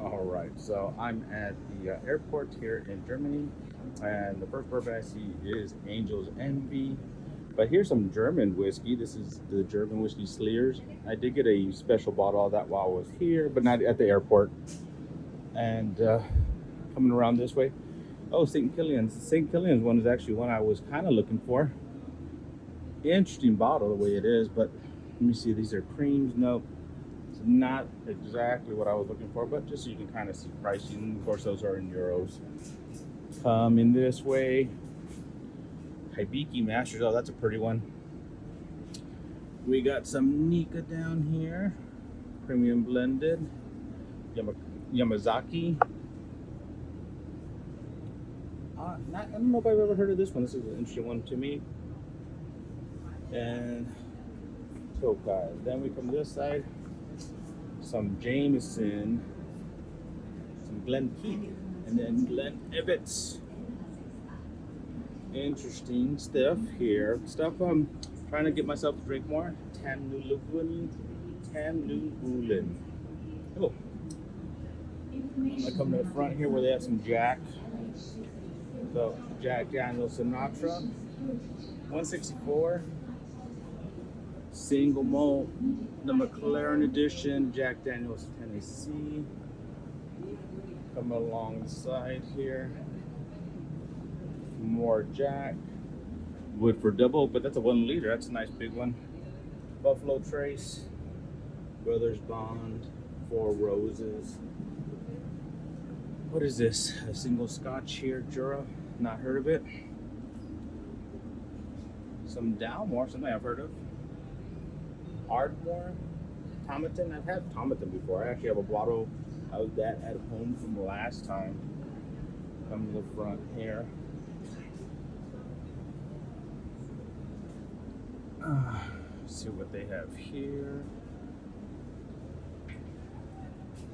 All right, so I'm at the airport here in Germany, and the first bourbon I see is Angel's Envy. But here's some German whiskey. This is the German whiskey Sleers. I did get a special bottle of that while I was here, but not at the airport. And coming around this way, oh, St. Killian's. The St. Killian's one is actually one I was kind of looking for. Interesting bottle the way it is, but let me see. These are creams. Nope. Not exactly what I was looking for, but just so you can kind of see pricing. Of course, those are in euros. In this way, Hibiki Masters. Oh, that's a pretty one. We got some Nika down here, premium blended. Yamazaki. I don't know if I've ever heard of this one. This is an interesting one to me. And Tokai. Then we come to this side. Some Jameson, some Glenkeith, and then Glen Ibbets. Interesting stuff here. Stuff I'm trying to get myself to drink more. Tannugulen. Oh, I'm gonna come to the front here where they have some Jack. So Jack Daniel's Sinatra, 164. Single malt, the McLaren edition, Jack Daniel's Tennessee. Coming along the side here. More Jack. Woodford Double, but that's a 1 liter. That's a nice big one. Buffalo Trace, Brothers Bond, Four Roses. What is this? A single Scotch here, Jura. Not heard of it. Some Dalmore, something I've heard of. Ardmore, Tomatin. I've had Tomatin before. I actually have a bottle of that at home from last time. Come to the front here. See what they have here.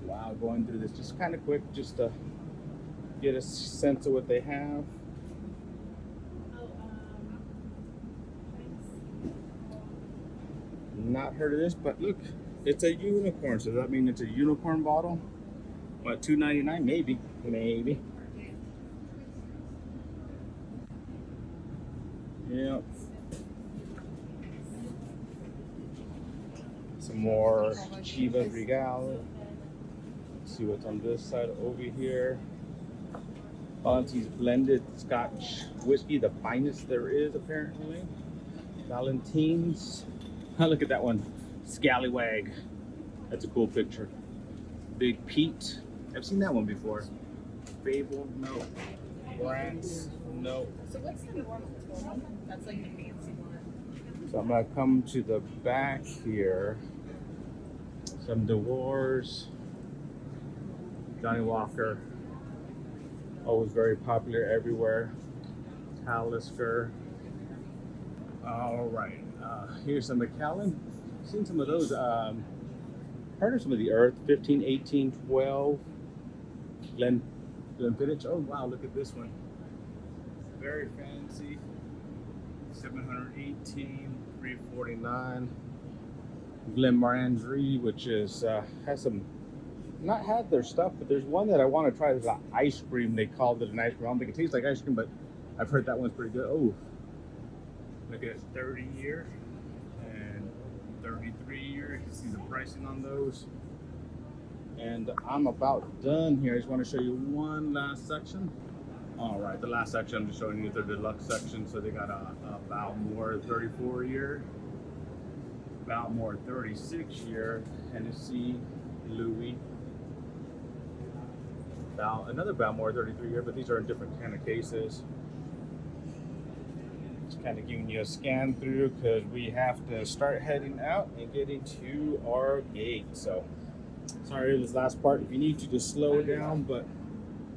Wow, going through this just kind of quick, just to get a sense of what they have. Not heard of this, but look, it's a unicorn. So does that mean it's a unicorn bottle? What, $2.99? Maybe. Yep. Some more Chivas Regal. Let's see what's on this side over here. Auntie's blended Scotch whiskey, the finest there is apparently. Valentine's. Look at that one, Scallywag. That's a cool picture. Big Pete. I've seen that one before. Fable, no. Grants, no. So what's the normal one? That's like the fancy one. So I'm gonna come to the back here. Some Dewars. Johnny Walker. Always very popular everywhere. Talisker. All right. Here's some Macallan. Seen some of those. Heard of some of the Earth. 15, 18, 12. Glenfiddich. Oh wow, look at this one. Very fancy. 718, 349. Glenmorangie, which is has some. Not had their stuff, but there's one that I want to try. There's an ice cream. They called it an ice cream. I don't think it tastes like ice cream, but I've heard that one's pretty good. Oh, look at it, 30 year and 33 year. You can see the pricing on those. And I'm about done here. I just want to show you one last section. All right, the last section I'm just showing you the deluxe section. So they got a Balmore 34 year, Balmore 36 year, Hennessy, Louis. Another Balmore 33 year, but these are in different kind of cases. Just kind of giving you a scan through because we have to start heading out and getting to our gate. So sorry this last part. If you need to, just slow it down, but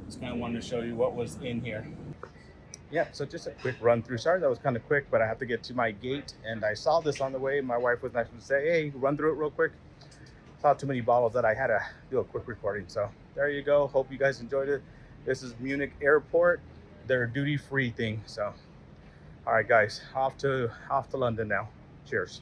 just kind of wanted to show you what was in here. Yeah, so just a quick run through. Sorry that was kind of quick, but I have to get to my gate and I saw this on the way. My wife was nice to say, hey, run through it real quick. Saw too many bottles that I had to do a quick recording. So there you go. Hope you guys enjoyed it. This is Munich Airport, their duty-free thing. So all right guys, off to London now. Cheers.